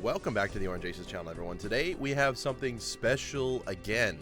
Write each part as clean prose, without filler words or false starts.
Welcome back to the Orange Aces channel, everyone. Today we have something special again.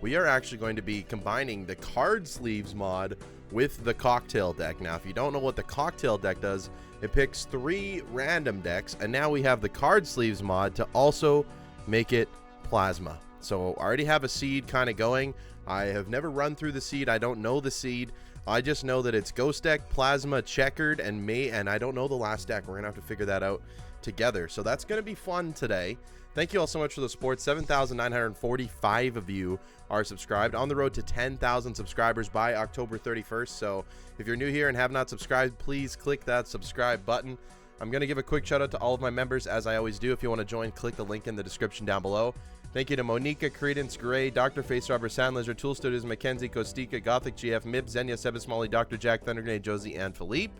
We are actually going to be combining the card sleeves mod with the cocktail deck. Now, if you don't know what the cocktail deck does, it picks 3 random decks, and now we have the card sleeves mod to also make it plasma. So I already have a seed kind of going. I have never run through the seed. I don't know the seed. I just know that it's Ghost deck, Plasma, Checkered, and I don't know the last deck. We're gonna have to figure that out together. So that's gonna be fun today. Thank you all so much for the support. 7,945 of you are subscribed, on the road to 10,000 subscribers by October 31st. So if you're new here and have not subscribed, please click that subscribe button. I'm gonna give a quick shout out to all of my members, as I always do. If you want to join, click the link in the description down below. Thank you to Monica, Credence, Gray, Dr. Face Robber, Sand Lizard, Tool Studios, Mackenzie, Kostika, Gothic GF, Mib, Zenya, Sebas, Molly, Dr. Jack, Thunder Grenade, Josie, and Philippe.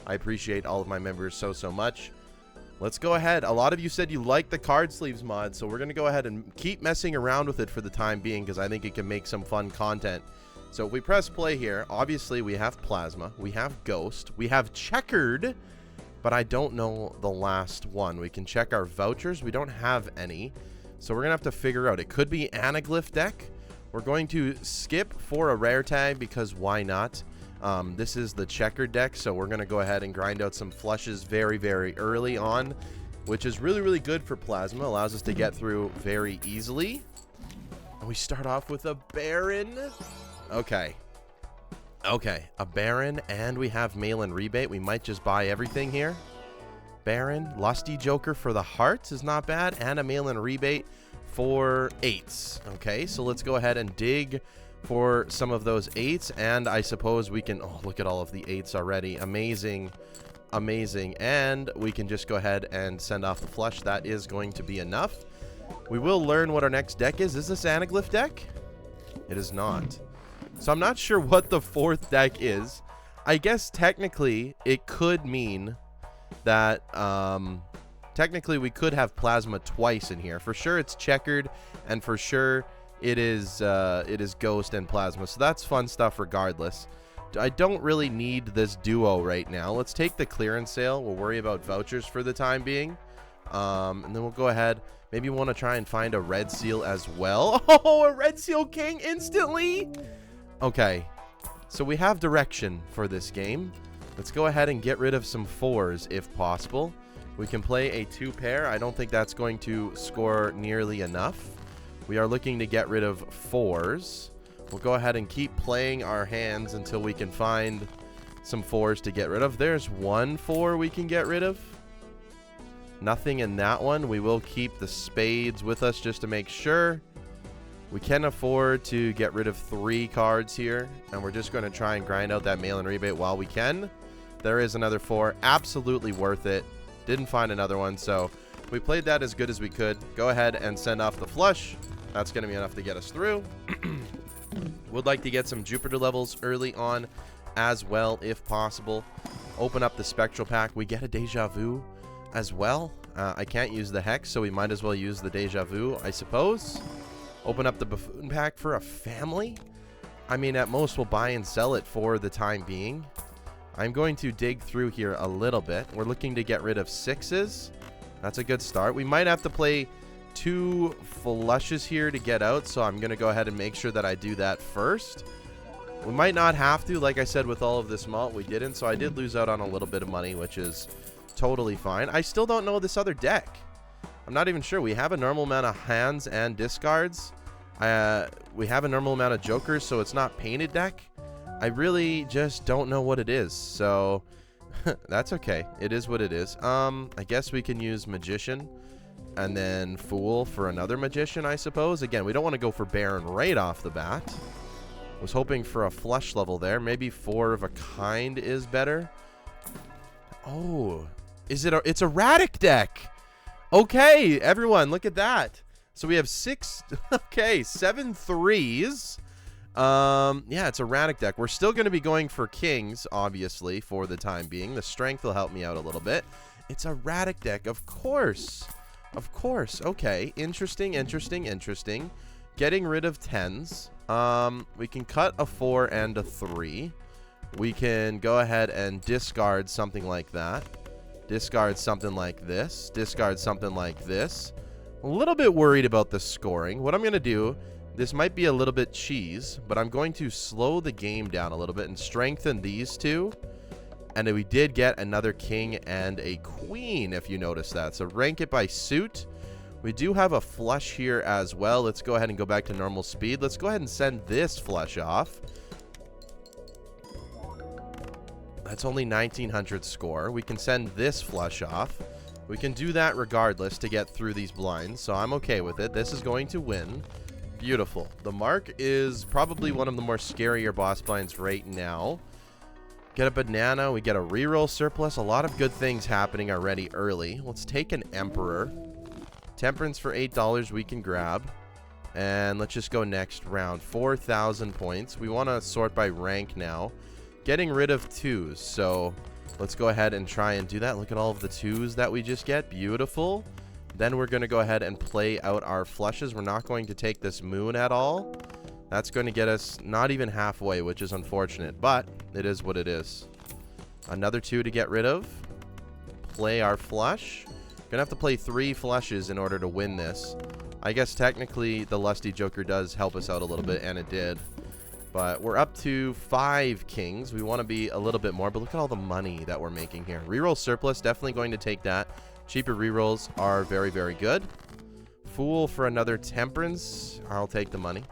I appreciate all of my members so much. Let's go ahead. A lot of you said you like the card sleeves mod, so we're going to go ahead and keep messing around with it for the time being, because I think it can make some fun content. So if we press play here, obviously we have Plasma, we have Ghost, we have Checkered, but I don't know the last one. We can check our vouchers. We don't have any. So we're going to have to figure out. It could be Anaglyph deck. We're going to skip for a rare tag because why not? This is the Checkered deck, so we're going to go ahead and grind out some flushes very early on, which is really good for Plasma. Allows us to get through very easily. And we start off with a Baron. Okay, a Baron, and we have Mail-in Rebate. We might just buy everything here. Baron, Lusty Joker for the hearts is not bad, and a Mail-in Rebate for 8s. Okay, so let's go ahead and dig for some of those 8s, and I suppose we can... Oh, look at all of the 8s already. Amazing. And we can just go ahead and send off the flush. That is going to be enough. We will learn what our next deck is. Is this Anaglyph deck? It is not. So I'm not sure what the 4th deck is. I guess technically it could mean that technically we could have Plasma twice in here. For sure it's Checkered, and for sure it is Ghost and Plasma. So that's fun stuff regardless. I don't really need this duo right now. Let's take the clearance sale. We'll worry about vouchers for the time being. And then we'll go ahead. Maybe we want to try and find a red seal as well. Oh, a red seal king instantly. Okay, so we have direction for this game. Let's go ahead and get rid of some 4s if possible. We can play a 2-pair. I don't think that's going to score nearly enough. We are looking to get rid of 4s. We'll go ahead and keep playing our hands until we can find some 4s to get rid of. There's 1 4 we can get rid of. Nothing in that one. We will keep the spades with us just to make sure. We can afford to get rid of 3 cards here, and we're just going to try and grind out that Mail-in Rebate while we can. There is another 4. Absolutely worth it. Didn't find another one, so we played that as good as we could. Go ahead and send off the flush. That's going to be enough to get us through. Would like to get some Jupiter levels early on as well, if possible. Open up the Spectral Pack. We get a Deja Vu as well. I can't use the Hex, so we might as well use the Deja Vu, I suppose. Open up the Buffoon Pack for a family. I mean, at most we'll buy and sell it for the time being. I'm going to dig through here a little bit. We're looking to get rid of 6s. That's a good start. We might have to play 2 flushes here to get out, so I'm going to go ahead and make sure that I do that first. We might not have to. Like I said, with all of this malt, we didn't, so I did lose out on a little bit of money, which is totally fine. I still don't know this other deck. I'm not even sure. We have a normal amount of hands and discards. We have a normal amount of jokers, so it's not painted deck. I really just don't know what it is, so that's okay. It is what it is. I guess we can use Magician and then Fool for another Magician, I suppose. Again, we don't want to go for Baron right off the bat. Was hoping for a flush level there. Maybe 4 of a kind is better. Oh, is it? It's a Radic deck. Okay, everyone, look at that. So we have 6, okay, 7 3s. Yeah, it's a Radic deck. We're still going to be going for kings, obviously, for the time being. The strength will help me out a little bit. It's a Radic deck, of course. Of course. Okay, interesting. Getting rid of 10s. We can cut a 4 and a 3. We can go ahead and discard something like that. Discard something like this. Discard something like this. A little bit worried about the scoring. What I'm going to do, this might be a little bit cheese, but I'm going to slow the game down a little bit and strengthen these two. And we did get another king and a queen, if you notice that. So rank it by suit. We do have a flush here as well. Let's go ahead and go back to normal speed. Let's go ahead and send this flush off. That's only 1900 score. We can send this flush off. We can do that regardless to get through these blinds, so I'm okay with it. This is going to win. Beautiful. The mark is probably one of the more scarier boss blinds right now. Get a banana. We get a reroll surplus. A lot of good things happening already early. Let's take an emperor. Temperance for $8 we can grab. And let's just go next round. 4,000 points. We want to sort by rank now. Getting rid of 2s. So let's go ahead and try and do that. Look at all of the 2s that we just get. Beautiful. Then we're going to go ahead and play out our flushes. We're not going to take this moon at all. That's going to get us not even halfway, which is unfortunate. But it is what it is. Another 2 to get rid of. Play our flush. Gonna have to play 3 flushes in order to win this. I guess technically the Lusty Joker does help us out a little bit, and it did. But we're up to 5 kings. We want to be a little bit more, but look at all the money that we're making here. Reroll surplus, definitely going to take that. Cheaper rerolls are very, very good. Fool for another temperance. I'll take the money.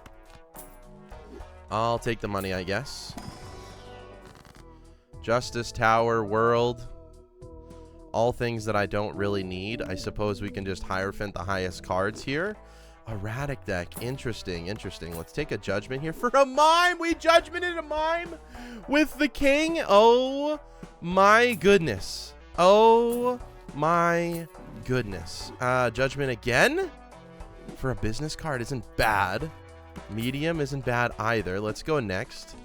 I'll take the money, I guess. Justice Tower, World. All things that I don't really need. I suppose we can just Hierophant the highest cards here. Erratic deck. Interesting, interesting. Let's take a judgment here for a mime. We judgmented a mime with the king. Oh my goodness. Oh my goodness. Judgment again for a business card isn't bad. Medium isn't bad either. Let's go next.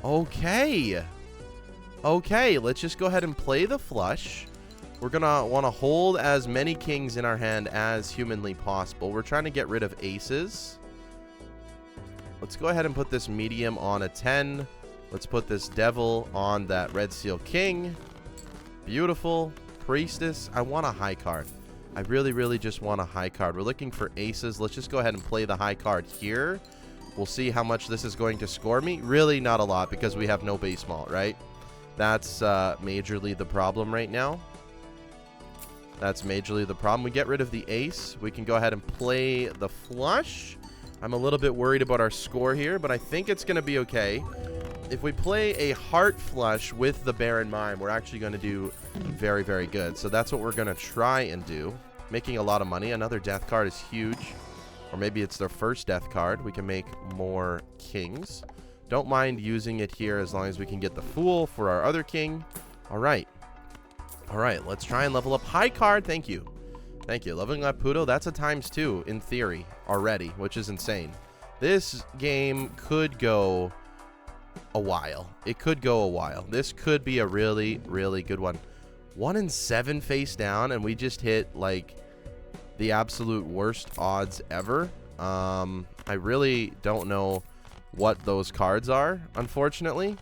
Okay. Okay, let's just go ahead and play the flush. We're going to want to hold as many kings in our hand as humanly possible. We're trying to get rid of aces. Let's go ahead and put this medium on a 10. Let's put this devil on that red seal king. Beautiful. Priestess. I want a high card. I really, really just want a high card. We're looking for aces. Let's just go ahead and play the high card here. We'll see how much this is going to score me. Really not a lot because we have no base malt, right? That's majorly the problem right now. That's majorly the problem. We get rid of the ace. We can go ahead and play the flush. I'm a little bit worried about our score here, but I think it's going to be okay. If we play a heart flush with the Baron Mime, we're actually going to do very, very good. So that's what we're going to try and do. Making a lot of money. Another death card is huge. Or maybe it's their first death card. We can make more kings. Don't mind using it here as long as we can get the Fool for our other king. All right. All right, let's try and level up. High card, thank you. Thank you. Leveling up Puto, that's a ×2 in theory already, which is insane. This game could go a while. It could go a while. This could be a really, really good one. 1 in 7 face down, and we just hit, like, the absolute worst odds ever. I really don't know what those cards are, unfortunately.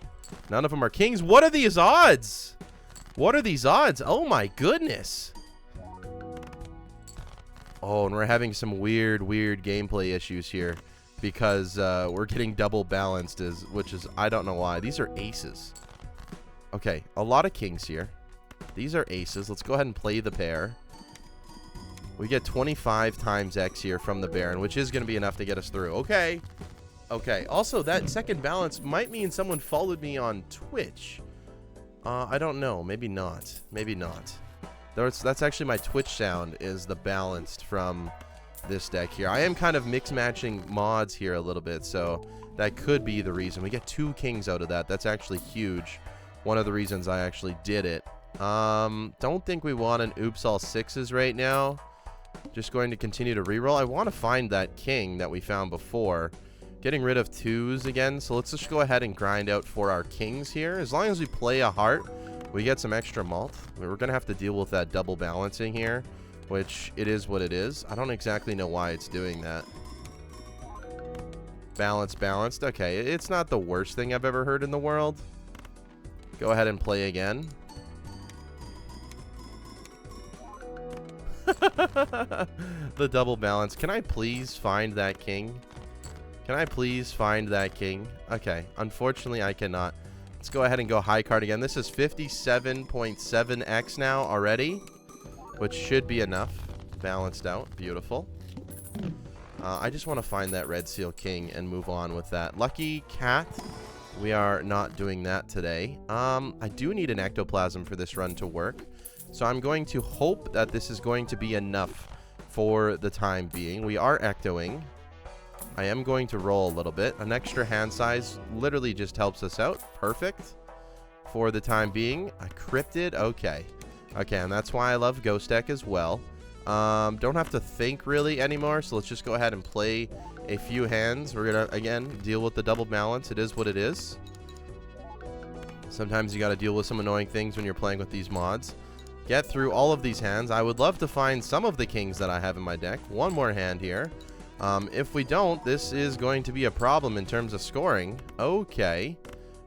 None of them are kings. What are these odds? What are these odds? Oh my goodness. Oh, and we're having some weird gameplay issues here because we're getting double balanced, which is, I don't know why. These are aces. Okay, a lot of kings here. These are aces. Let's go ahead and play the pair. We get 25 times X here from the Baron, which is going to be enough to get us through. Okay. Okay. Also, that second balance might mean someone followed me on Twitch. I don't know. Maybe not. Maybe not. That's actually my Twitch sound, is the balanced from this deck here. I am kind of mix-matching mods here a little bit, so that could be the reason. We get 2 kings out of that. That's actually huge. One of the reasons I actually did it. Don't think we want an oops all 6s right now. Just going to continue to reroll. I want to find that king that we found before. Getting rid of 2s again, so let's just go ahead and grind out for our kings here. As long as we play a heart, we get some extra malt. We're going to have to deal with that double balancing here, which it is what it is. I don't exactly know why it's doing that. Balanced. Okay, it's not the worst thing I've ever heard in the world. Go ahead and play again. The double balance. Can I please find that king? Can I please find that king? Okay, unfortunately I cannot. Let's go ahead and go high card again. This is 57.7x now already, which should be enough. Balanced out. Beautiful. I just want to find that red seal king and move on with that. Lucky cat. We are not doing that today. I do need an ectoplasm for this run to work. So I'm going to hope that this is going to be enough for the time being. We are ectoing. I am going to roll a little bit. An extra hand size literally just helps us out. Perfect. For the time being. A cryptid. Okay. Okay, and that's why I love Ghost Deck as well. Don't have to think really anymore, so let's just go ahead and play a few hands. We're going to, again, deal with the double balance. It is what it is. Sometimes you got to deal with some annoying things when you're playing with these mods. Get through all of these hands. I would love to find some of the kings that I have in my deck. One more hand here. If we don't, this is going to be a problem in terms of scoring. Okay.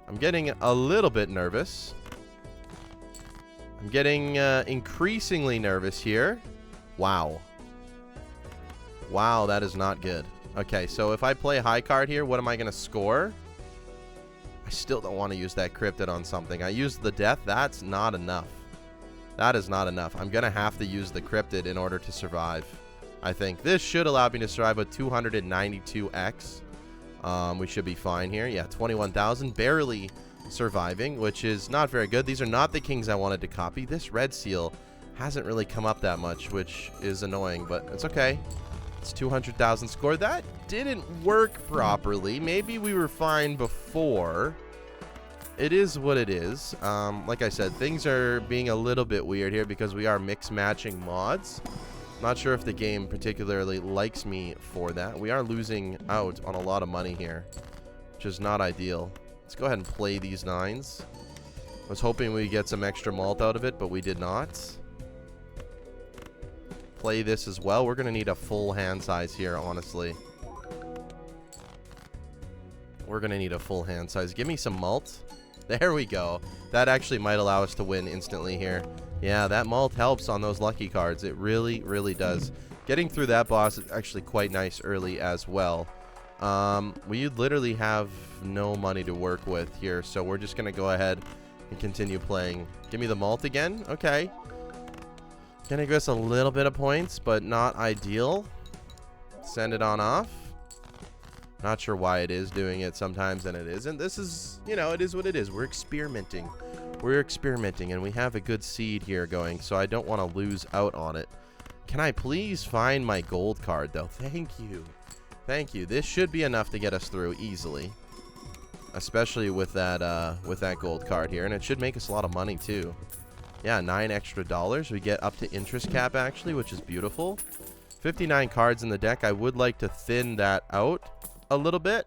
I'm getting a little bit nervous. I'm getting increasingly nervous here. Wow. Wow, that is not good. Okay, so if I play high card here, what am I going to score? I still don't want to use that cryptid on something. I used the death. That's not enough. That is not enough. I'm going to have to use the cryptid in order to survive. I think this should allow me to survive with 292x. We should be fine here. Yeah, 21,000. Barely surviving, which is not very good. These are not the kings I wanted to copy. This red seal hasn't really come up that much, which is annoying, but it's okay. It's 200,000 score. That didn't work properly. Maybe we were fine before. It is what it is. Like I said, things are being a little bit weird here because we are mix matching mods. Not sure if the game particularly likes me for that. We are losing out on a lot of money here, which is not ideal. Let's go ahead and play these nines. I was hoping we get some extra malt out of it, but we did not. Play this as well. We're going to need a full hand size here, honestly. We're going to need a full hand size. Give me some malt. There we go. That actually might allow us to win instantly here. Yeah, that malt helps on those lucky cards. It really, really does. Getting through that boss is actually quite nice early as well. We literally have no money to work with here, so we're just going to go ahead and continue playing. Give me the malt again. Okay. Gonna give us a little bit of points, but not ideal. Send it on off. Not sure why it is doing it sometimes and it isn't. This is, you know, it is what it is. We're experimenting. We're experimenting, and we have a good seed here going, so I don't want to lose out on it. Can I please find my gold card, though? Thank you. Thank you. This should be enough to get us through easily, especially with that gold card here, and it should make us a lot of money, too. Yeah, $9 extra. We get up to interest cap, actually, which is beautiful. 59 cards in the deck. I would like to thin that out a little bit.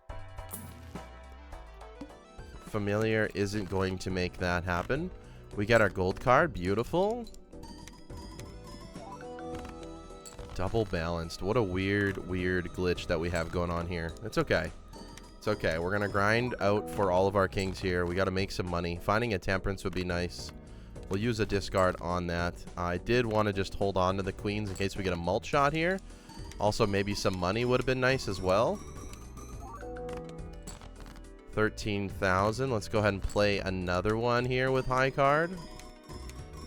Familiar isn't going to make that happen. We get our gold card. Beautiful. Double balanced. What a weird glitch that we have going on here. It's okay. It's okay. We're going to grind out for all of our kings here. We got to make some money. Finding a temperance would be nice. We'll use a discard on that. I did want to just hold on to the queens in case we get a mult shot here. Also, maybe some money would have been nice as well. 13,000. Let's go ahead and play another one here with high card.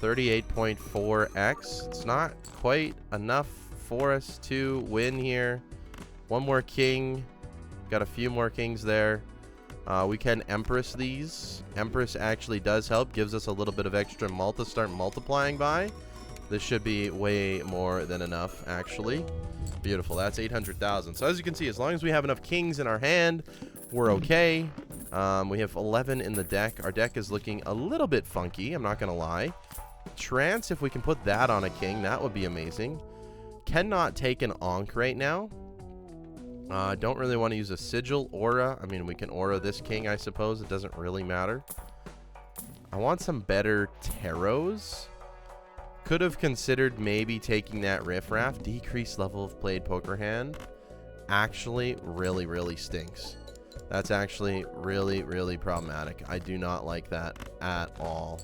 38.4x. It's not quite enough for us to win here. One more king. Got a few more kings there. We can Empress these. Empress actually does help. Gives us a little bit of extra malt to start multiplying by. This should be way more than enough, actually. Beautiful. That's 800,000. So as you can see, as long as we have enough kings in our hand, we're okay. We have 11 in the deck. Our deck is looking a little bit funky, I'm not going to lie. Trance, if we can put that on a king, that would be amazing. Cannot take an Ankh right now. Don't really want to use a Sigil Aura. I mean, we can Aura this king, I suppose. It doesn't really matter. I want some better Tarots. Could have considered maybe taking that Riffraff. Decreased level of played poker hand. Actually, really stinks. That's actually really problematic. I do not like that at all.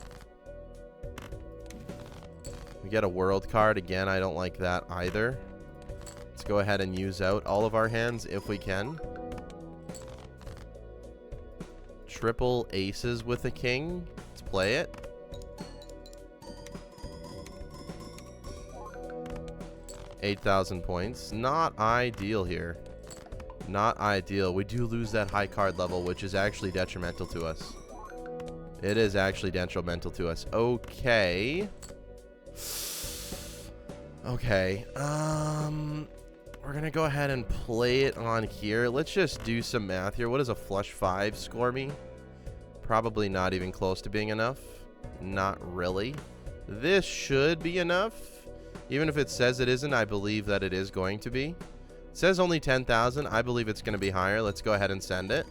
We get a world card. Again, I don't like that either. Let's go ahead and use out all of our hands if we can. Triple aces with a king. Let's play it. $8,000 points. Not ideal here. Not ideal. We do lose that high card level, which is actually detrimental to us. It is actually detrimental to us. Okay. Okay. We're going to go ahead and play it on here. Let's just do some math here. What does a flush 5 score me? Probably not even close to being enough. Not really. This should be enough. Even if it says it isn't, I believe that it is going to be. It says only 10,000. I believe it's going to be higher. Let's go ahead and send it.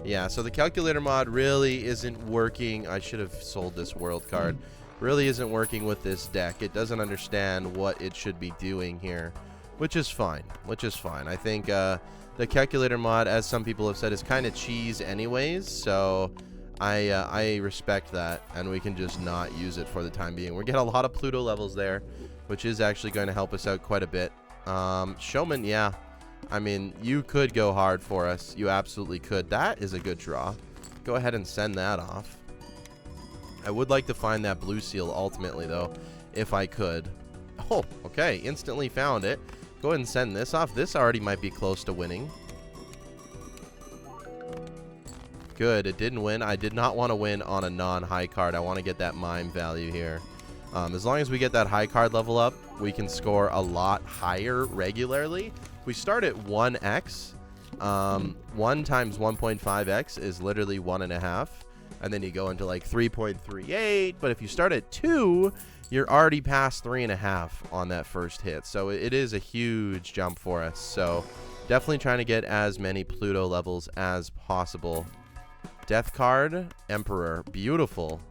Yeah, so the calculator mod really isn't working. I should have sold this world card. Really isn't working with this deck. It doesn't understand what it should be doing here, which is fine. Which is fine. I think the calculator mod, as some people have said, is kind of cheese anyways. So I respect that, and we can just not use it for the time being. We're getting a lot of Pluto levels there, which is actually going to help us out quite a bit. Showman, yeah. I mean, you could go hard for us. You absolutely could. That is a good draw. Go ahead and send that off. I would like to find that blue seal ultimately, though, if I could. Oh, okay. Instantly found it. Go ahead and send this off. This already might be close to winning. Good. It didn't win. I did not want to win on a non-high card. I want to get that mime value here. As long as we get that high card level up, we can score a lot higher regularly. We start at 1x. 1 times 1.5x is literally 1.5. And then you go into like 3.38. But if you start at 2, you're already past 3.5 on that first hit. So it is a huge jump for us. So definitely trying to get as many Pluto levels as possible. Death card, Emperor. Beautiful.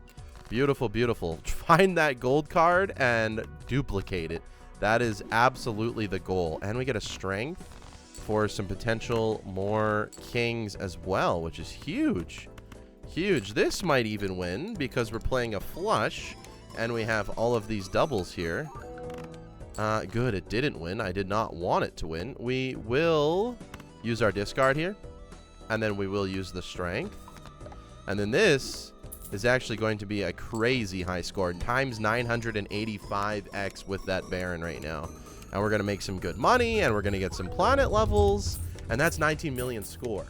Beautiful, beautiful. Find that gold card and duplicate it. That is absolutely the goal. And we get a strength for some potential more kings as well, which is huge. Huge. This might even win because we're playing a flush and we have all of these doubles here. Good. It didn't win. I did not want it to win. We will use our discard here, and then we will use the strength. And then this is actually going to be a crazy high score, times 985x with that Baron right now. And we're going to make some good money, and we're going to get some planet levels, and that's 19 million score.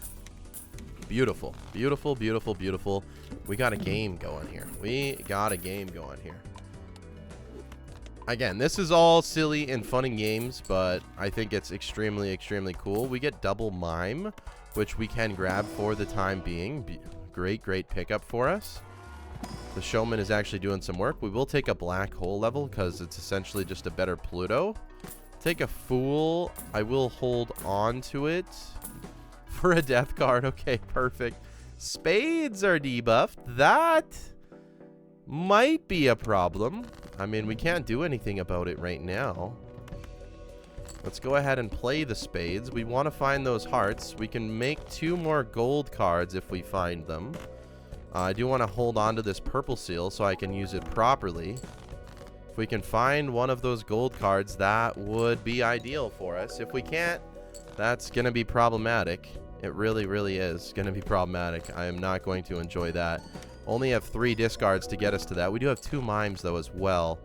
Beautiful, beautiful, beautiful, beautiful. We got a game going here. We got a game going here. Again, this is all silly and fun and games, but I think it's extremely, extremely cool. We get double mime, which we can grab for the time being. Great, great pickup for us. The showman is actually doing some work. We will take a black hole level because it's essentially just a better Pluto. Take a fool. I will hold on to it for a death card. Okay, perfect. Spades are debuffed. That might be a problem. I mean, we can't do anything about it right now. Let's go ahead and play the spades. We want to find those hearts. We can make 2 more gold cards if we find them. I do want to hold on to this purple seal so I can use it properly. If we can find one of those gold cards, that would be ideal for us. If we can't, that's going to be problematic. It really, really is going to be problematic. I am not going to enjoy that. Only have 3 discards to get us to that. We do have 2 mimes, though, as well.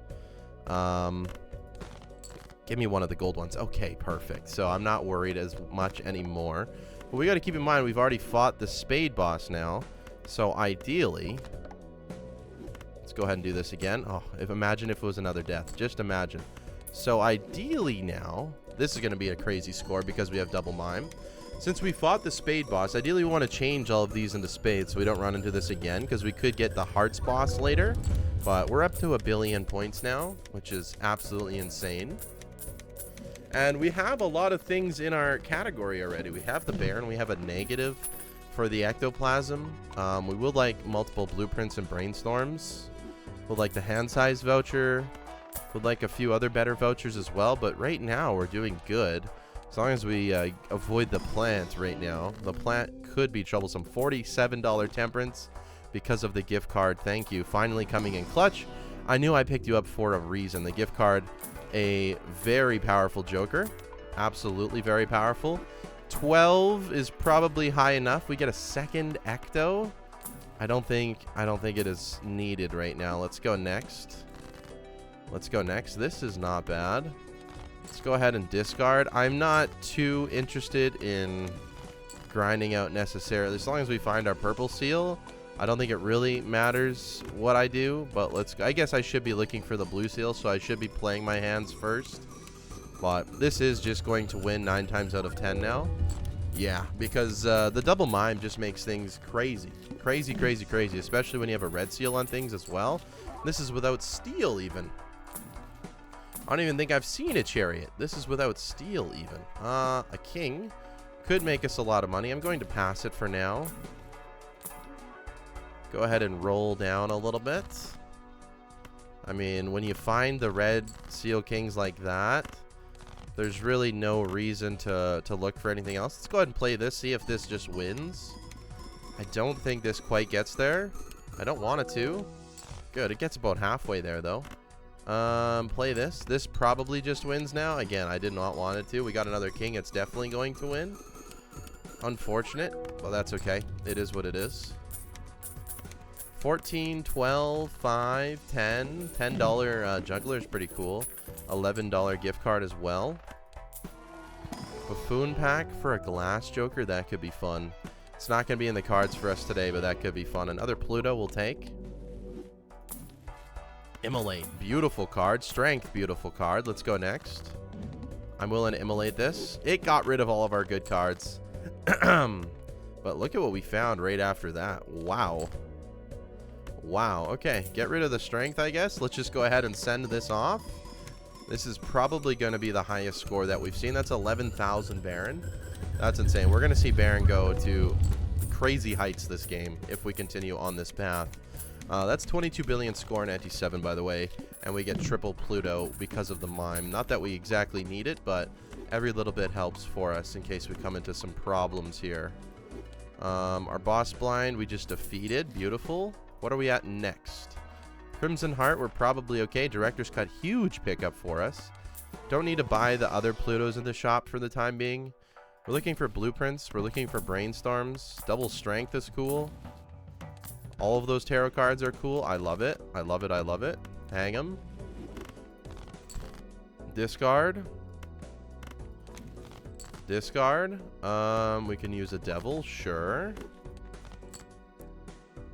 Give me one of the gold ones. Okay, perfect. So I'm not worried as much anymore. But we got to keep in mind, we've already fought the spade boss now. So ideally, let's go ahead and do this again. Oh, imagine if it was another death. Just imagine. So ideally now, this is going to be a crazy score because we have double mime. Since we fought the spade boss, ideally we want to change all of these into spades so we don't run into this again, because we could get the hearts boss later. But we're up to 1 billion points now, which is absolutely insane. And we have a lot of things in our category already. We have the Baron, we have a negative for the ectoplasm. We would like multiple blueprints and brainstorms. We'd like the hand size voucher. We'd like a few other better vouchers as well, but right now we're doing good. As long as we avoid the plant right now. The plant could be troublesome. $47 temperance, because of the gift card. Thank you. Finally coming in clutch. I knew I picked you up for a reason. The gift card, a very powerful joker. Absolutely very powerful. 12 is probably high enough. We get a second ecto. I don't think it is needed right now. Let's go next. Let's go next. This is not bad. Let's go ahead and discard. I'm not too interested in grinding out necessarily. As long as we find our purple seal, I don't think it really matters what I do. But I guess I should be looking for the blue seal, so I should be playing my hands first. But this is just going to win 9 times out of 10 now. Yeah, because the double mime just makes things crazy. Crazy, crazy, crazy. Especially when you have a red seal on things as well. This is without steel even. I don't even think I've seen a chariot. This is without steel even. A king could make us a lot of money. I'm going to pass it for now. Go ahead and roll down a little bit. I mean, when you find the red seal kings like that, there's really no reason to look for anything else. Let's go ahead and play this, see if this just wins. I don't think this quite gets there. I don't want it to. Good, it gets about halfway there, though. Play this. This probably just wins now. Again, I did not want it to. We got another king. It's definitely going to win. Unfortunate. Well, that's okay. It is what it is. 14, 12, 5, 10. $10 juggler is pretty cool. $11 gift card as well. Buffoon pack for a glass joker. That could be fun. It's not going to be in the cards for us today, but that could be fun. Another Pluto we'll take. Immolate. Beautiful card. Strength. Beautiful card. Let's go next. I'm willing to immolate this. It got rid of all of our good cards. But look at what we found right after that. Wow. Wow. Okay. Get rid of the strength, I guess. Let's just go ahead and send this off. This is probably going to be the highest score that we've seen. That's 11,000 Baron. That's insane. We're going to see Baron go to crazy heights this game if we continue on this path. That's 22 billion score in anti-7, by the way. And we get triple Pluto because of the mime. Not that we exactly need it, but every little bit helps for us in case we come into some problems here. Our boss blind, we just defeated. Beautiful. What are we at next? Crimson Heart, we're probably okay. Director's Cut, huge pickup for us. Don't need to buy the other Plutos in the shop for the time being. We're looking for blueprints. We're looking for brainstorms. Double strength is cool. All of those tarot cards are cool. I love it. I love it. I love it. Hang them. Discard. Discard. We can use a devil. Sure.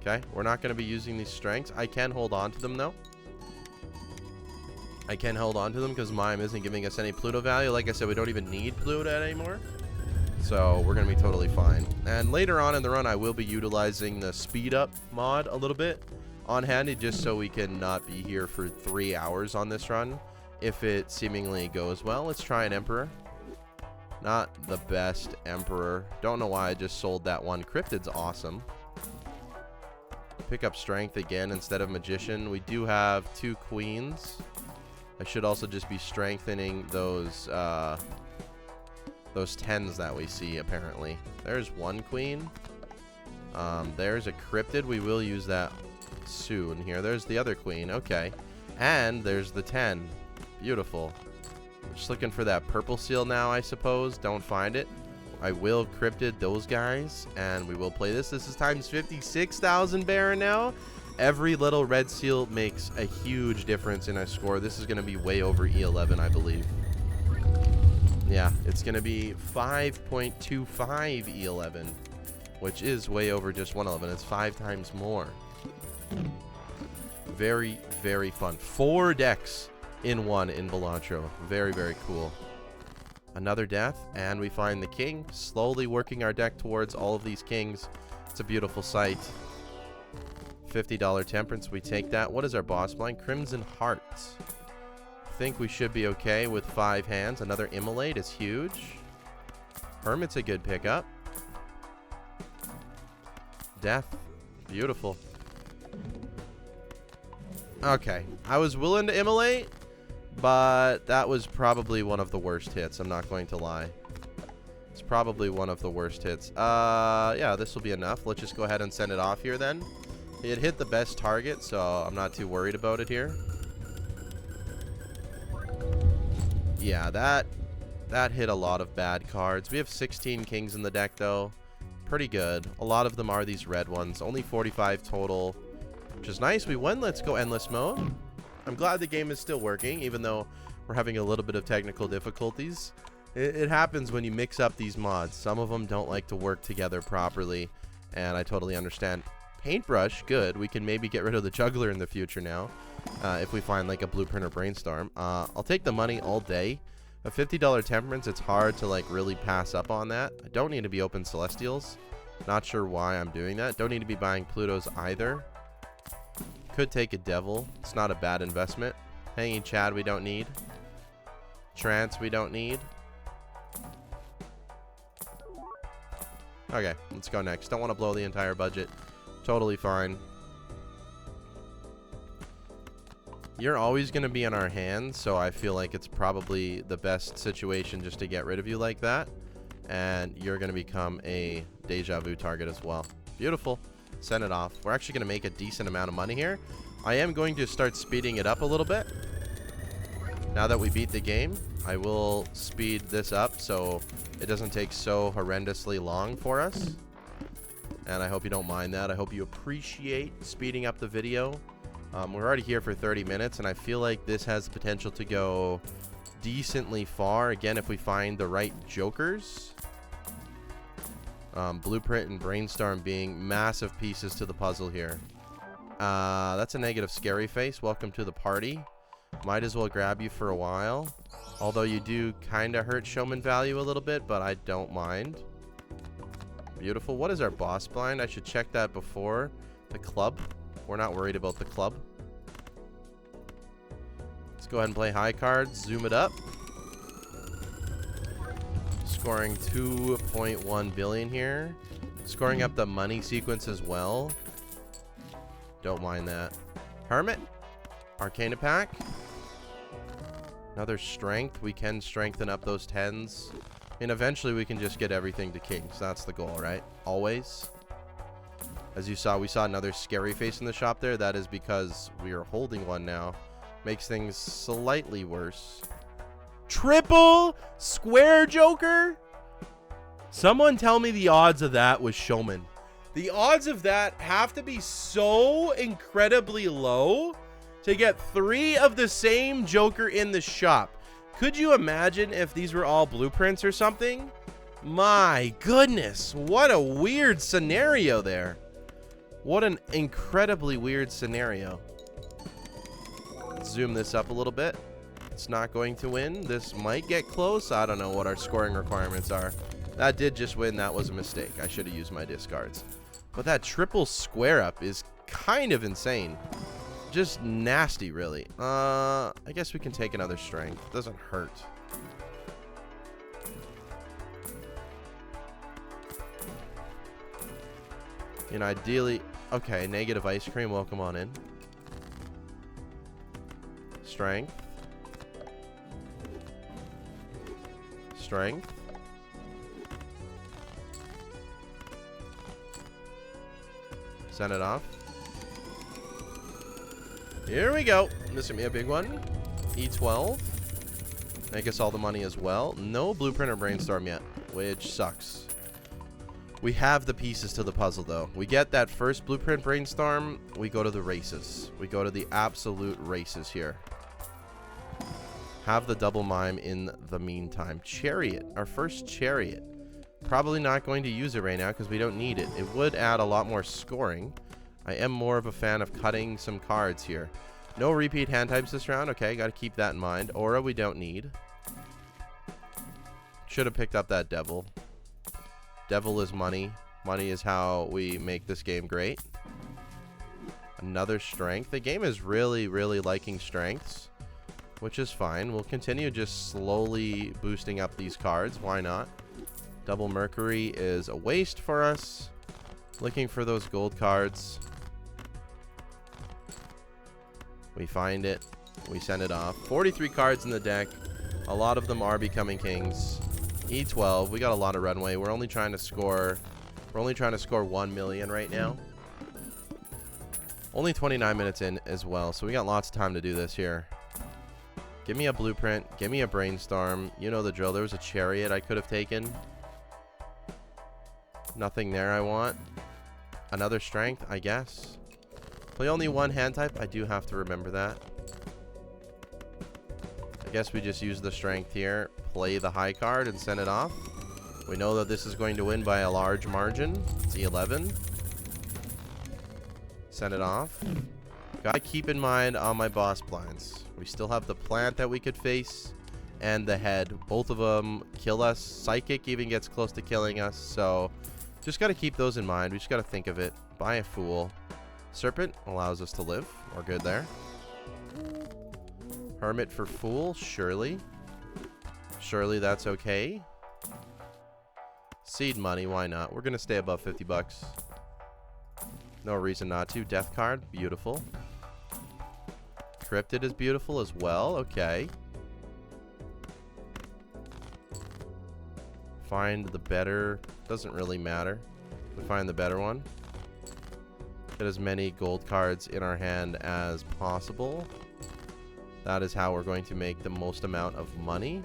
Okay. We're not going to be using these strengths. I can hold on to them, though. I can hold on to them because Mime isn't giving us any Pluto value. Like I said, we don't even need Pluto anymore. So we're going to be totally fine. And later on in the run, I will be utilizing the speed up mod a little bit on handy just so we can not be here for 3 hours on this run if it seemingly goes well. Let's try an Emperor. Not the best Emperor. Don't know why I just sold that one. Cryptid's awesome. Pick up Strength again instead of Magician. We do have 2 Queens. I should also just be strengthening those 10s that we see, apparently. There's 1 Queen. There's a Cryptid. We will use that soon here. There's the other Queen. Okay. And there's the 10. Beautiful. Just looking for that purple seal now, I suppose. Don't find it. I will Cryptid those guys, and we will play this. This is times 56,000 Baron now. Every little red seal makes a huge difference in our score. This is going to be way over E11, I believe. Yeah, it's going to be 5.25 E11, which is way over just 111. It's 5 times more. Very, very fun. 4 decks in one in Villancho. Very, very cool. Another death, and we find the king. Slowly working our deck towards all of these kings. It's a beautiful sight. $50 temperance, we take that. What is our boss blind? Crimson Heart. Think we should be okay with 5 hands. Another Immolate is huge. Hermit's a good pickup. Death. Beautiful. Okay. I was willing to Immolate, but that was probably one of the worst hits. I'm not going to lie. It's probably one of the worst hits. Yeah, this will be enough. Let's just go ahead and send it off here then. It hit the best target, so I'm not too worried about it here. Yeah, that hit a lot of bad cards. We have 16 kings in the deck, though. Pretty good. A lot of them are these red ones. Only 45 total, which is nice. We won Let's Go Endless mode. I'm glad the game is still working, even though we're having a little bit of technical difficulties. It happens when you mix up these mods. Some of them don't like to work together properly, and I totally understand. Paintbrush, good. We can maybe get rid of the juggler in the future now, if we find like a blueprint or brainstorm. I'll take the money all day. A $50 temperance, it's hard to like really pass up on that. I don't need to be open celestials. Not sure why I'm doing that. Don't need to be buying Plutos either. Could take a devil. It's not a bad investment. Hanging Chad we don't need. Trance we don't need. Okay, let's go next. Don't want to blow the entire budget. Totally fine. You're always going to be in our hands, so I feel like it's probably the best situation just to get rid of you like that. And you're going to become a deja vu target as well. Beautiful. Send it off. We're actually going to make a decent amount of money here. I am going to start speeding it up a little bit. Now that we beat the game, I will speed this up so it doesn't take so horrendously long for us. And I hope you don't mind that. I hope you appreciate speeding up the video. We're already here for 30 minutes, and I feel like this has the potential to go decently far. Again, if we find the right jokers. Blueprint and Brainstorm being massive pieces to the puzzle here. That's a negative scary face. Welcome to the party. Might as well grab you for a while. Although you do kind of hurt showman value a little bit, but I don't mind. Beautiful. What is our boss blind? I should check that before the club. We're not worried about the club. Let's go ahead and play high cards. Zoom it up. Scoring 2.1 billion here. Scoring up the money sequence as well. Don't mind that. Hermit. Arcana pack. Another strength. We can strengthen up those 10s. And eventually we can just get everything to kings. That's the goal, right? Always. As you saw, we saw another scary face in the shop there. That is because we are holding one now. Makes things slightly worse. Triple square joker? Someone tell me the odds of that with showman. The odds of that have to be so incredibly low to get 3 of the same joker in the shop. Could you imagine if these were all blueprints or something? My goodness, what a weird scenario there. What an incredibly weird scenario. Let's zoom this up a little bit. It's not going to win. This might get close. I don't know what our scoring requirements are. That did just win. That was a mistake. I should have used my discards. But that triple square up is kind of insane. Just nasty, really. I guess we can take another strength. Doesn't hurt. You know, ideally... Okay, negative ice cream. Welcome on in. Strength. Strength. Send it off. Here we go. This is going to be a big one. E12. Make us all the money as well. No blueprint or brainstorm yet, which sucks. We have the pieces to the puzzle, though. We get that first blueprint brainstorm. We go to the races. We go to the absolute races here. Have the double mime in the meantime. Chariot. Our first chariot. Probably not going to use it right now because we don't need it. It would add a lot more scoring. I am more of a fan of cutting some cards here. No repeat hand types this round. Okay, got to keep that in mind. Aura we don't need. Should have picked up that devil. Devil is money. Money is how we make this game great. Another strength. The game is really, really liking strengths, which is fine. We'll continue just slowly boosting up these cards. Why not? Double Mercury is a waste for us. Looking for those gold cards. We find it. We send it off. 43 cards in the deck. A lot of them are becoming kings. E12. We got a lot of runway. We're only trying to score 1 million right now. Only 29 minutes in as well, so we got lots of time to do this here. Give me a blueprint. Give me a brainstorm. You know the drill. There was a chariot I could have taken. Nothing there I want. Another strength, I guess. Play only one hand type. I do have to remember that. I guess we just use the strength here. Play the high card and send it off. We know that this is going to win by a large margin. It's E11. Send it off. Gotta keep in mind on my boss blinds. We still have the plant that we could face and the head. Both of them kill us. Psychic even gets close to killing us. So just gotta keep those in mind. We just gotta think of it. Buy a fool. Serpent allows us to live. We're good there. Hermit for fool. Surely. Surely that's okay. Seed money. Why not? We're gonna stay above 50 bucks. No reason not to. Death card. Beautiful. Cryptid is beautiful as well. Okay. Find the better. Doesn't really matter. We find the better one. Get as many gold cards in our hand as possible. That is how we're going to make the most amount of money.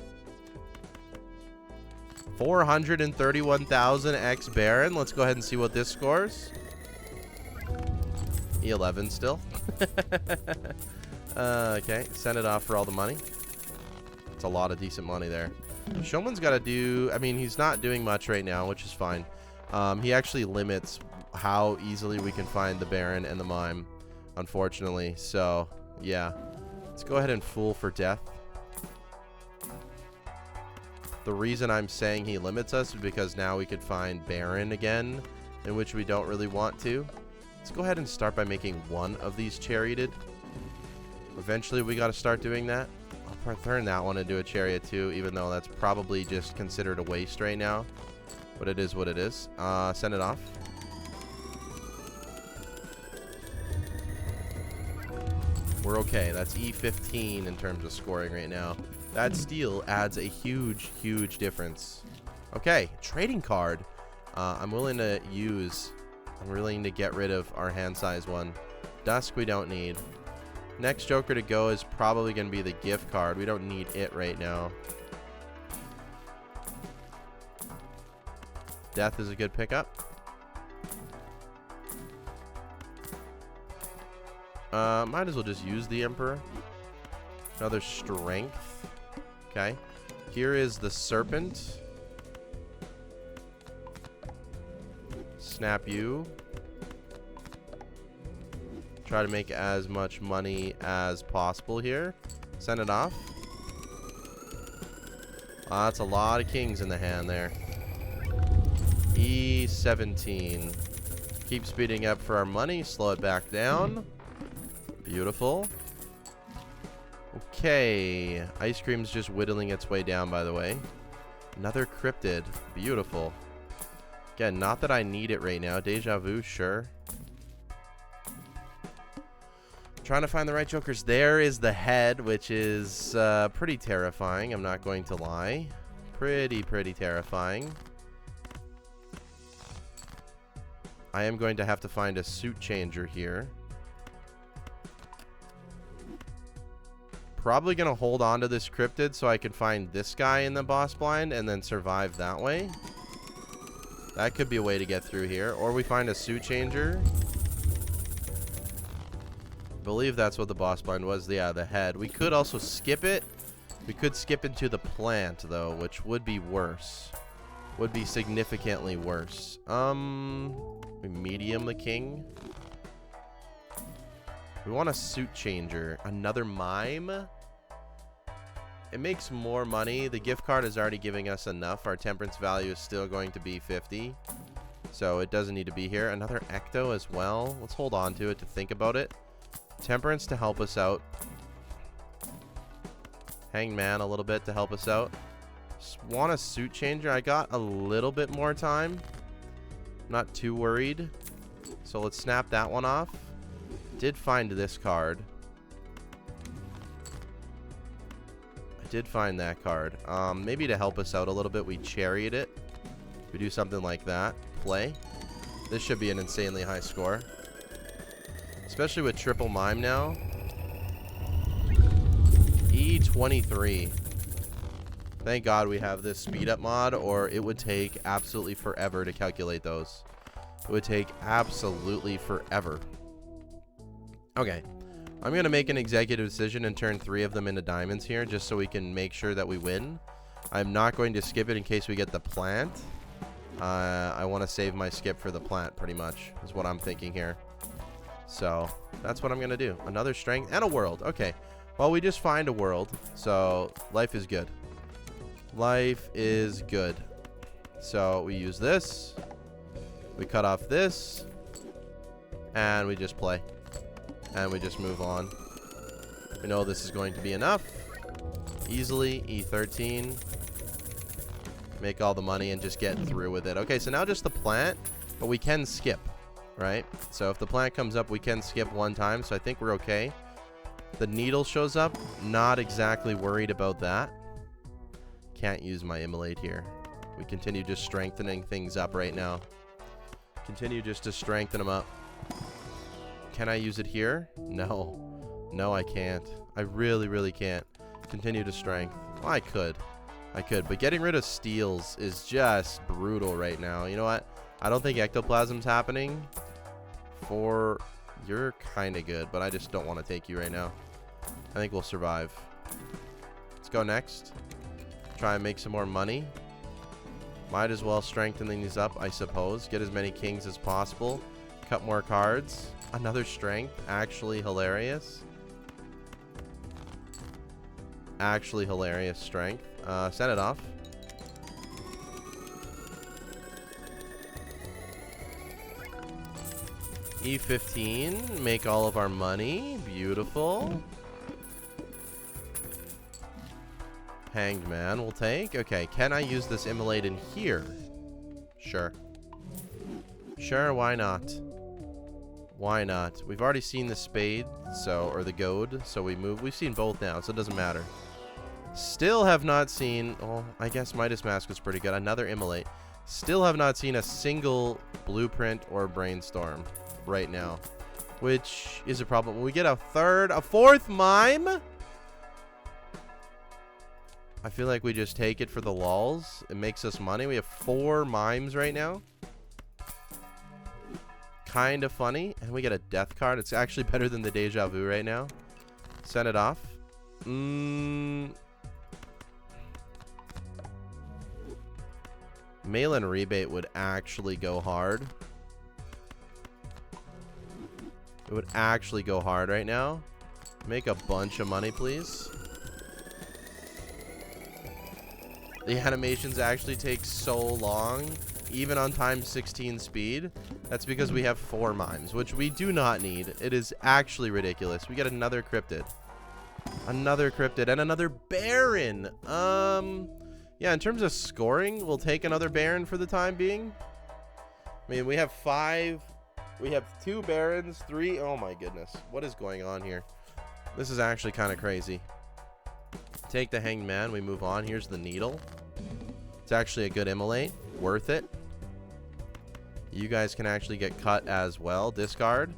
431,000 X Baron. Let's go ahead and see what this scores. E11 still. Okay, send it off for all the money. It's a lot of decent money there. Showman's got to do... I mean, he's not doing much right now, which is fine. He actually limits how easily we can find the Baron and the Mime, unfortunately. So, yeah. Let's go ahead and Fool for death. The reason I'm saying he limits us is because now we could find Baron again, in which we don't really want to. Let's go ahead and start by making one of these charioted. Eventually, we got to start doing that. I'll turn that one into a chariot too, even though that's probably just considered a waste right now. But it is what it is. Send it off. We're okay. That's E15 in terms of scoring right now. That steal adds a huge, huge difference. Okay, trading card. I'm willing to use... I'm willing to get rid of our hand size one. Dusk we don't need. Next Joker to go is probably going to be the gift card. We don't need it right now. Death is a good pickup. Might as well just use the Emperor. Another strength. Okay. Here is the Serpent. Snap you. Try to make as much money as possible here. Send it off. That's a lot of kings in the hand there. E17. Keep speeding up for our money. Slow it back down. Beautiful. Okay. Ice cream's just whittling its way down, by the way. Another cryptid. Beautiful. Again, not that I need it right now. Deja vu, sure. Trying to find the right jokers. There is the head, which is pretty terrifying. I'm not going to lie. Pretty terrifying. I am going to have to find a suit changer here. Probably going to hold on to this cryptid so I can find this guy in the boss blind and then survive that way. That could be a way to get through here. Or we find a suit changer. I believe that's what the boss blind was. Yeah, the head. We could also skip it. We could skip into the plant, though, which would be worse. Would be significantly worse. Medium the king. We want a suit changer. Another mime. It makes more money. The gift card is already giving us enough. Our temperance value is still going to be 50. So it doesn't need to be here. Another ecto as well. Let's hold on to it to think about it. Temperance to help us out. Hangman a little bit to help us out. Just want a suit changer. I got a little bit more time. Not too worried. So let's snap that one off. Did find this card. I did find that card. Maybe to help us out a little bit, we chariot it. We do something like that. Play. This should be an insanely high score. Especially with triple mime now. E23. Thank God we have this speed up mod, or it would take absolutely forever to calculate those. It would take absolutely forever. Okay. I'm going to make an executive decision and turn 3 of them into diamonds here, just so we can make sure that we win. I'm not going to skip it in case we get the plant. I want to save my skip for the plant, pretty much, is what I'm thinking here. So, that's what I'm going to do. Another strength and a world. Okay. Well, we just find a world, so life is good. Life is good. So, we use this. We cut off this. And we just play. And we just move on. We know this is going to be enough. Easily, E13. Make all the money and just get through with it. Okay, so now just the plant, but we can skip, right? So if the plant comes up, we can skip one time, so I think we're okay. The needle shows up. Not exactly worried about that. Can't use my immolate here. We continue just strengthening things up right now. Continue just to strengthen them up. Can I use it here? No. No, I can't. I really, really can't. Continue to strength. Well, I could, but getting rid of steals is just brutal right now. You know what? I don't think ectoplasm's happening. You're kind of good, but I just don't want to take you right now. I think we'll survive. Let's go next. Try and make some more money. Might as well strengthen these up, I suppose. Get as many kings as possible. Cut more cards. Another strength. Actually hilarious. Actually hilarious strength. Send it off. E15. Make all of our money. Beautiful. Hanged man we'll take. Okay, can I use this immolate in here? Sure. Sure, why not? Why not? We've already seen the spade, or the goad, so we move. We've seen both now, so it doesn't matter. Still have not seen... Oh, I guess Midas Mask was pretty good. Another immolate. Still have not seen a single blueprint or brainstorm right now, which is a problem. When we get a fourth mime... I feel like we just take it for the lulz. It makes us money. We have 4 mimes right now. Kind of funny. And we get a death card. It's actually better than the deja vu right now. Send it off. Mail and rebate would actually go hard. It would actually go hard right now. Make a bunch of money, please. The animations actually take so long, even on times 16 speed. That's because we have 4 mimes, which we do not need. It is actually ridiculous. We get another cryptid. Another cryptid and another baron. Yeah, in terms of scoring, we'll take another baron for the time being. I mean, we have 5. We have 2 barons, 3. Oh my goodness. What is going on here? This is actually kind of crazy. Take the hanged man. We move on. Here's the needle. It's actually a good immolate. Worth it. You guys can actually get cut as well. Discard.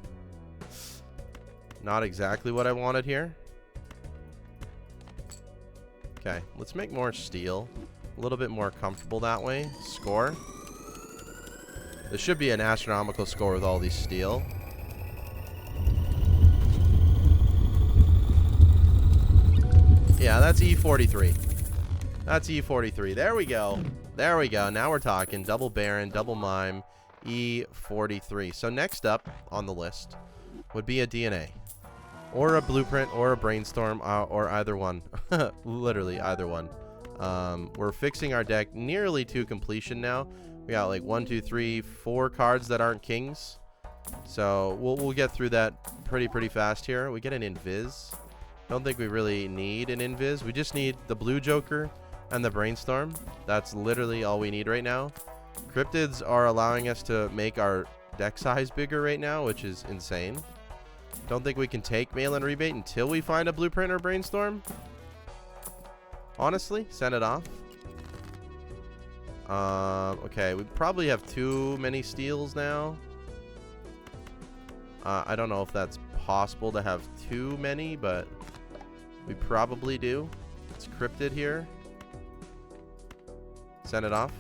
Not exactly what I wanted here. Okay, let's make more steel. A little bit more comfortable that way. Score. This should be an astronomical score with all these steel. Yeah, that's E43. That's E43. There we go. There we go. Now we're talking. Double baron, double mime, E43. So next up on the list would be a DNA. Or a blueprint, or a brainstorm, or either one. Literally either one. We're fixing our deck nearly to completion now. We got like 1, 2, 3, 4 cards that aren't kings. So we'll get through that pretty fast here. We get an invis. Don't think we really need an invis. We just need the blue joker and the brainstorm. That's literally all we need right now. Cryptids are allowing us to make our deck size bigger right now, which is insane. Don't think we can take mail and rebate until we find a blueprint or brainstorm. Honestly, send it off. Okay, we probably have too many steals now. I don't know if that's impossible to have too many, but we probably do. It's cryptid here. Send it off.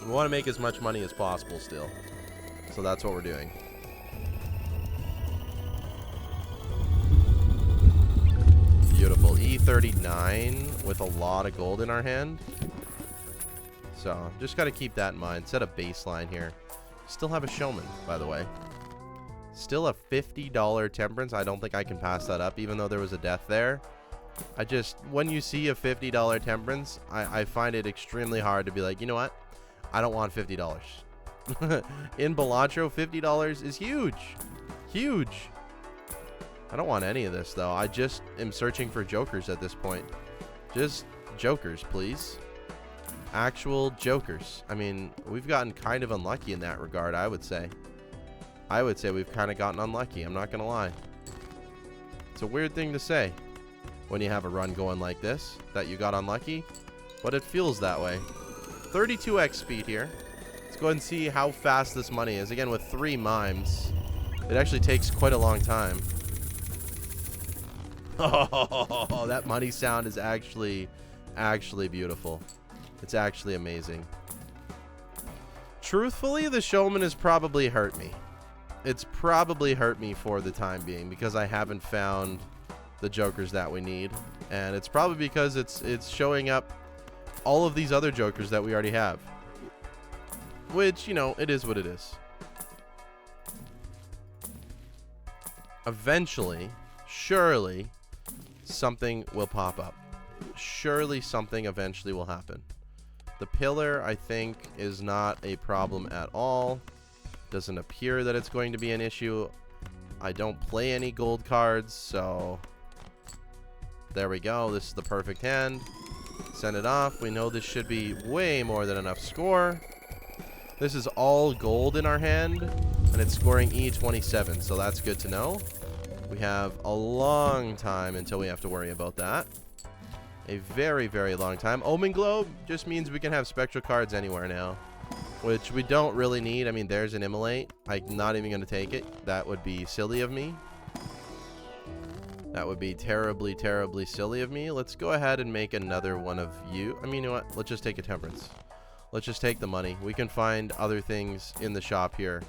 We want to make as much money as possible still. So that's what we're doing. Beautiful. E39 with a lot of gold in our hand. So just got to keep that in mind. Set a baseline here. Still have a showman, by the way. Still a $50 temperance. I don't think I can pass that up, even though there was a death there. When you see a $50 temperance, I find it extremely hard to be like, you know what? I don't want $50. In Balatro, $50 is huge. Huge. I don't want any of this, though. I just am searching for jokers at this point. Just jokers, please. Actual jokers. I mean, we've gotten kind of unlucky in that regard, I would say. I would say we've kind of gotten unlucky. I'm not going to lie. It's a weird thing to say when you have a run going like this, that you got unlucky, but it feels that way. 32x speed here. Let's go ahead and see how fast this money is. Again, with 3 mimes, it actually takes quite a long time. Oh, that money sound is actually beautiful. It's actually amazing. Truthfully, the showman has probably hurt me. It's probably hurt me for the time being because I haven't found the jokers that we need, and it's probably because it's showing up all of these other jokers that we already have, which, you know, it is what it is. Eventually, surely, something will pop up. Surely something eventually will happen. The pillar, I think, is not a problem at all. Doesn't appear that it's going to be an issue. I don't play any gold cards, so there we go. This is the perfect hand. Send it off. We know this should be way more than enough score. This is all gold in our hand, and it's scoring E27, so that's good to know. We have a long time until we have to worry about that. A very, very long time. Omen Globe just means we can have spectral cards anywhere now, which we don't really need. I mean, there's an Immolate. I'm not even going to take it. That would be silly of me. That would be terribly, terribly silly of me. Let's go ahead and make another one of you. I mean, you know what? Let's just take a temperance. Let's just take the money. We can find other things in the shop here.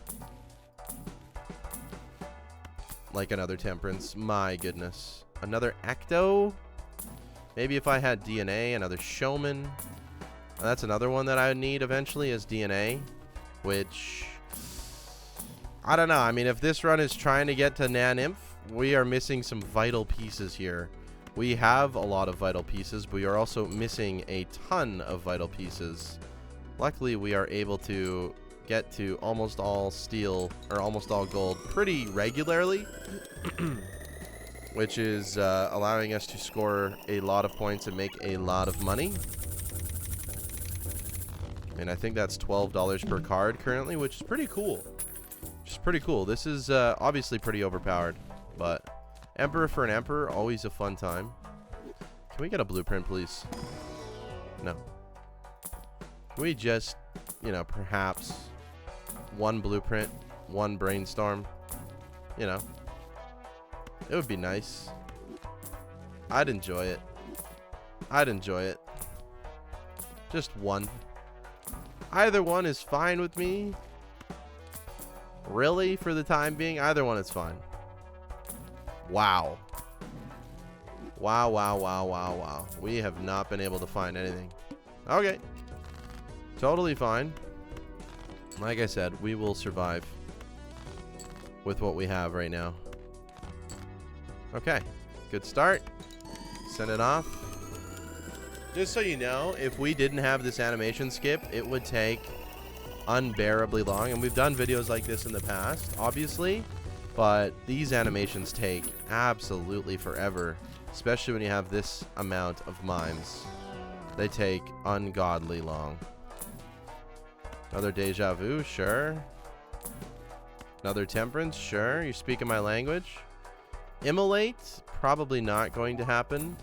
Like another temperance. My goodness. Another Ecto? Maybe if I had DNA, another showman. That's another one that I would need eventually is DNA. Which, I don't know. I mean, if this run is trying to get to Nanymph, we are missing some vital pieces here. We have a lot of vital pieces, but we are also missing a ton of vital pieces. Luckily, we are able to get to almost all steel, or almost all gold, pretty regularly. Which is allowing us to score a lot of points and make a lot of money. And I think that's $12 per card currently, which is pretty cool. Which is pretty cool. This is obviously pretty overpowered, but Emperor for an Emperor, always a fun time. Can we get a blueprint, please? No. Can we just, you know, perhaps one blueprint, one brainstorm, you know? It would be nice. I'd enjoy it. I'd enjoy it. Just one. Either one is fine with me. Really, for the time being, either one is fine. Wow. Wow, wow, wow, wow, wow. We have not been able to find anything. Okay. Totally fine. Like I said, we will survive with what we have right now. Okay, good start. Send it off. Just so you know, if we didn't have this animation skip, it would take unbearably long. And we've done videos like this in the past, obviously. But these animations take absolutely forever, especially when you have this amount of mimes. They take ungodly long. Another deja vu, sure. Another temperance, sure. You're speaking my language. Immolate, probably not going to happen.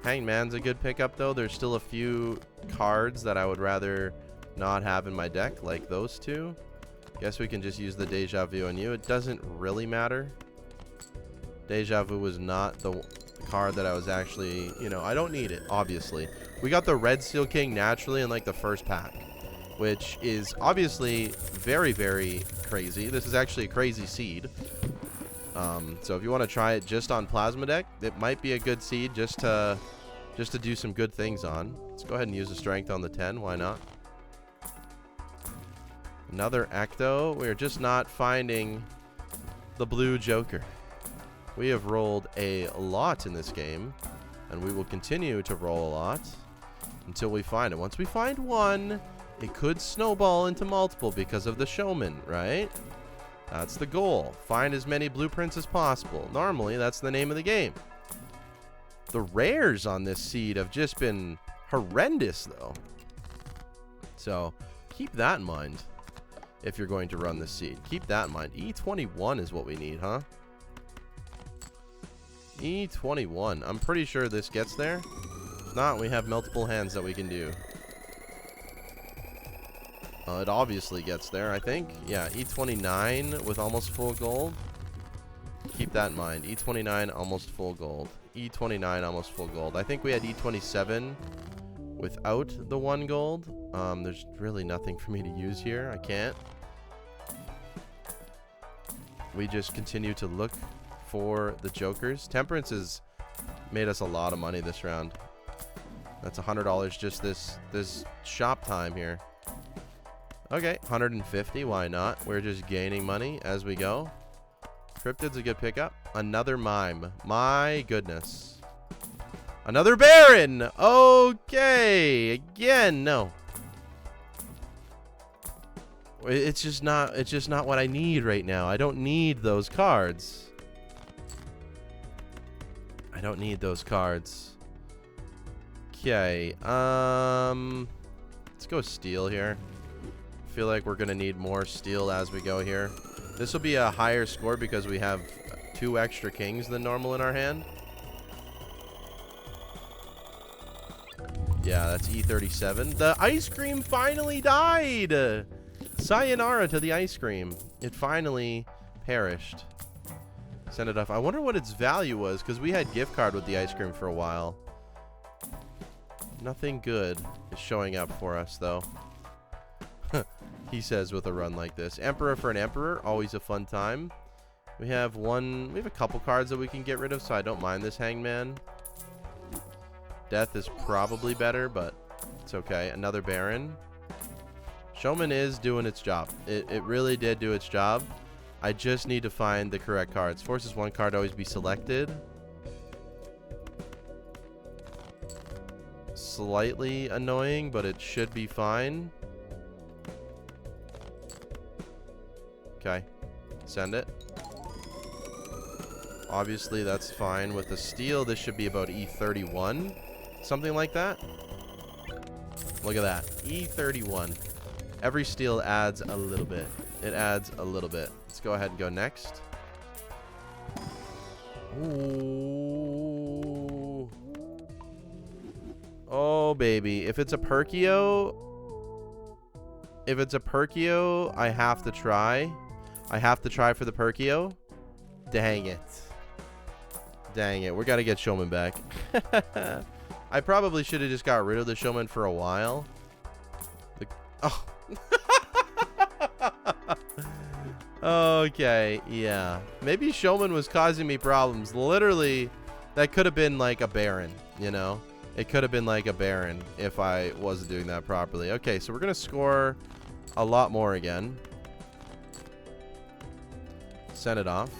Hangman's a good pickup, though. There's still a few cards that I would rather not have in my deck, like those two. Guess we can just use the Deja Vu on you. It doesn't really matter. Deja Vu was not the card that I was actually, you know, I don't need it, obviously. We got the Red Steel King naturally in like the first pack, which is obviously very, very crazy. This is actually a crazy seed. So if you want to try it just on Plasma Deck, it might be a good seed just to do some good things on. Let's go ahead and use the strength on the 10. Why not? Another Ecto. We're just not finding the blue Joker. We have rolled a lot in this game, and we will continue to roll a lot until we find it. Once we find one, it could snowball into multiple because of the showman, right? That's the goal. Find as many blueprints as possible. Normally, that's the name of the game. The rares on this seed have just been horrendous, though. So, keep that in mind if you're going to run this seed. Keep that in mind. E21 is what we need, huh? E21. I'm pretty sure this gets there. If not, we have multiple hands that we can do. It obviously gets there, I think. Yeah, E29 with almost full gold. Keep that in mind. E29 almost full gold. E29 almost full gold. I think we had E27 without the 1 gold. There's really nothing for me to use here. I can't. We just continue to look for the Jokers. Temperance has made us a lot of money this round. That's $100 just this shop time here. Okay, 150. Why not? We're just gaining money as we go. Cryptid's a good pickup. Another Mime. My goodness. Another Baron. Okay. Again, no. It's just not what I need right now. I don't need those cards. I don't need those cards. Okay. Let's go steel here. Feel like we're gonna need more steel as we go here. This will be a higher score because we have 2 extra kings than normal in our hand. Yeah, that's E37. The ice cream finally died. Sayonara to the ice cream. It finally perished. Send it off. I wonder what its value was, because we had gift card with the ice cream for a while. Nothing good is showing up for us, though. He says with a run like this. Emperor for an Emperor, always a fun time. We have a couple cards that we can get rid of, so I don't mind this Hangman. Death is probably better, but it's okay. Another Baron. Showman is doing its job. It really did do its job. I just need to find the correct cards. Forces 1 card always be selected. Slightly annoying, but it should be fine. Okay. Send it. Obviously, that's fine. With the steel, this should be about E31. Something like that. Look at that. E31. Every steel adds a little bit. It adds a little bit. Let's go ahead and go next. Ooh. Oh, baby. If it's a Perkio, I have to try. I have to try for the Perkio. Dang it. Dang it. We got to get Showman back. I probably should have just got rid of the Showman for a while. Oh. Okay, yeah. Maybe Showman was causing me problems. Literally, that could have been like a Baron, you know? It could have been like a Baron if I wasn't doing that properly. Okay, so we're going to score a lot more again. Send it off.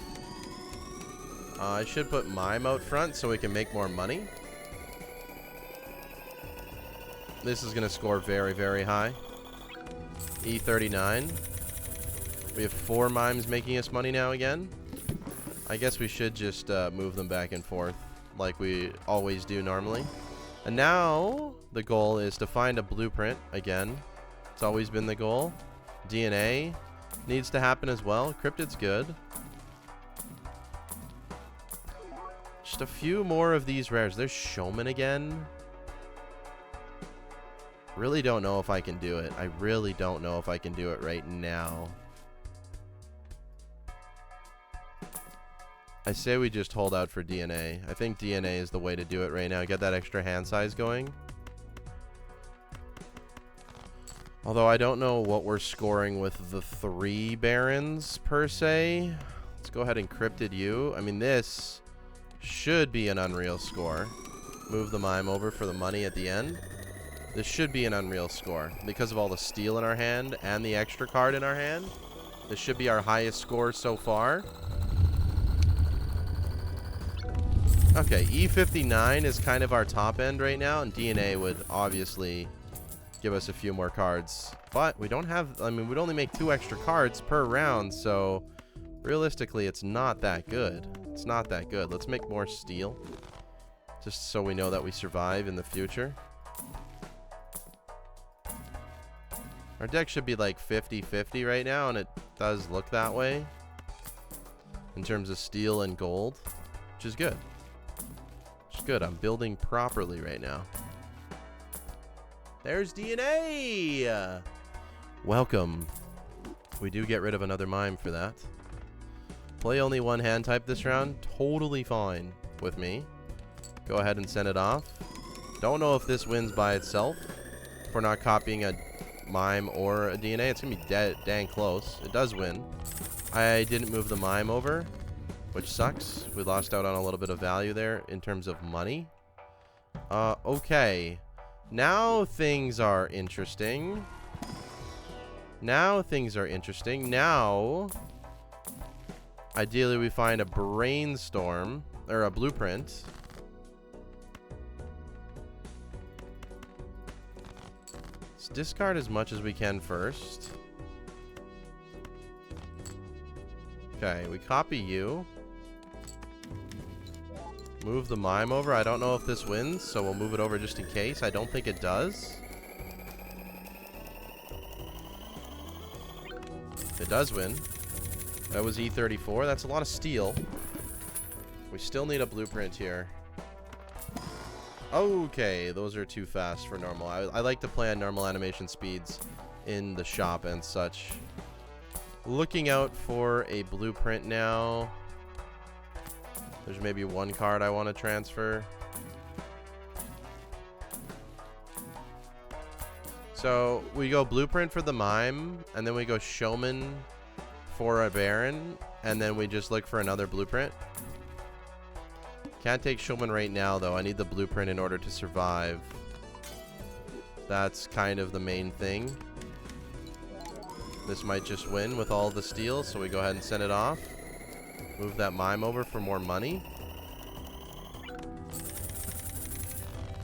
I should put Mime out front so we can make more money. This is going to score very, very high. E39. We have 4 Mimes making us money now again. I guess we should just move them back and forth like we always do normally. And now the goal is to find a blueprint again. It's always been the goal. DNA needs to happen as well. Cryptid's good. Just a few more of these rares. There's Showman again. Really don't know if I can do it. I really don't know if I can do it right now. I say we just hold out for DNA. I think DNA is the way to do it right now. Get that extra hand size going. Although I don't know what we're scoring with the 3 barons per se. Let's go ahead and cryptid you. I mean, this should be an unreal score. Move the mime over for the money at the end. This should be an unreal score because of all the steel in our hand and the extra card in our hand. This should be our highest score so far. Okay, E59 is kind of our top end right now, and DNA would obviously give us a few more cards. But we don't have, I mean, we'd only make 2 extra cards per round, so realistically, it's not that good. It's not that good. Let's make more steel, just so we know that we survive in the future. Our deck should be like 50-50 right now, and it does look that way in terms of steel and gold, which is good. Which is good. I'm building properly right now. There's DNA! Welcome. We do get rid of another mime for that. Play only 1 hand type this round. Totally fine with me. Go ahead and send it off. Don't know if this wins by itself. If we're not copying a mime or a DNA, it's going to be dang close. It does win. I didn't move the mime over, which sucks. We lost out on a little bit of value there in terms of money. Okay. Now things are interesting. Now, ideally we find a brainstorm, or a blueprint. Let's discard as much as we can first. Okay, we copy you. Move the mime over. I don't know if this wins, so we'll move it over just in case. I don't think it does. It does win. That was E34. That's a lot of steel. We still need a blueprint here. Okay, those are too fast for normal. I like to play on normal animation speeds in the shop and such. Looking out for a blueprint now. There's maybe 1 card I want to transfer. So we go blueprint for the mime, and then we go showman for a baron, and then we just look for another blueprint. Can't take showman right now, though. I need the blueprint in order to survive. That's kind of the main thing. This might just win with all the steel, so we go ahead and send it off. Move that mime over for more money.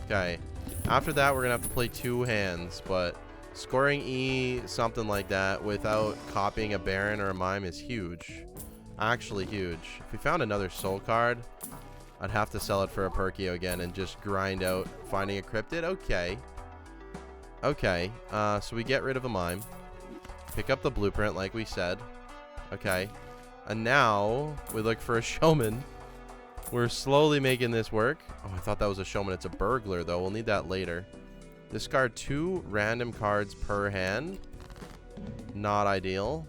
Okay. After that, we're going to have to play 2 hands, but scoring E something like that without copying a baron or a mime is huge. Actually huge. If we found another soul card, I'd have to sell it for a Perkio again and just grind out finding a cryptid. Okay. Okay. So we get rid of a mime. Pick up the blueprint like we said. Okay. And now we look for a showman. We're slowly making this work. Oh, I thought that was a showman. It's a burglar, though. We'll need that later. Discard 2 random cards per hand. Not ideal.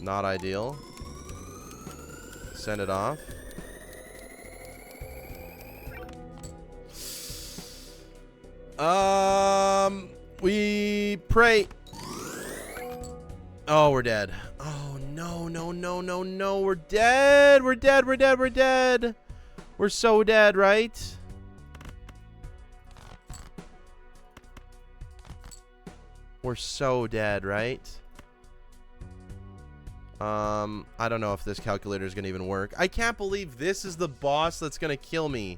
Not ideal. Send it off. We pray. Oh, we're dead. Oh, no, no, no, no, no. We're dead. We're dead. We're dead. We're dead. We're so dead, right? We're so dead, right? I don't know if this calculator is going to even work. I can't believe this is the boss that's going to kill me.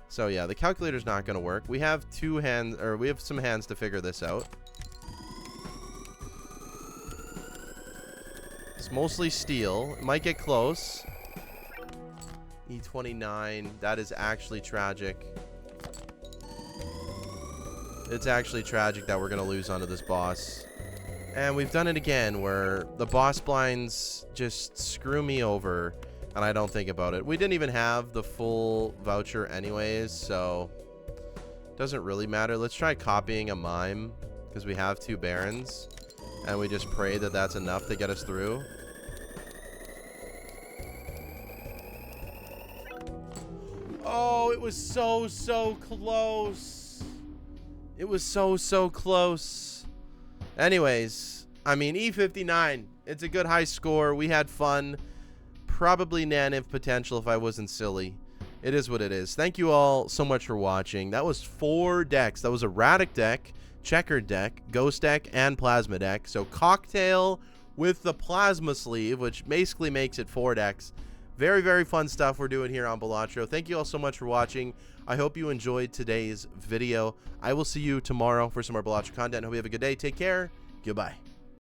So, yeah, the calculator's not going to work. We have 2 hands, or we have some hands to figure this out. It's mostly steel. It might get close. E29. That is actually tragic. It's actually tragic that we're going to lose onto this boss. And we've done it again where the boss blinds just screw me over and I don't think about it. We didn't even have the full voucher anyways, so it doesn't really matter. Let's try copying a mime because we have 2 barons and we just pray that that's enough to get us through. Oh, it was so close. It was so close. Anyways, I mean, E59, it's a good high score. We had fun. Probably Naniv potential if I wasn't silly. It is what it is. Thank you all so much for watching. That was 4 decks. That was a Radic deck, Checkered deck, Ghost deck, and Plasma deck. So Cocktail with the Plasma sleeve, which basically makes it 4 decks. Very fun stuff we're doing here on Balatro. Thank you all so much for watching. I hope you enjoyed today's video. I will see you tomorrow for some more Balatro content. Hope you have a good day. Take care. Goodbye.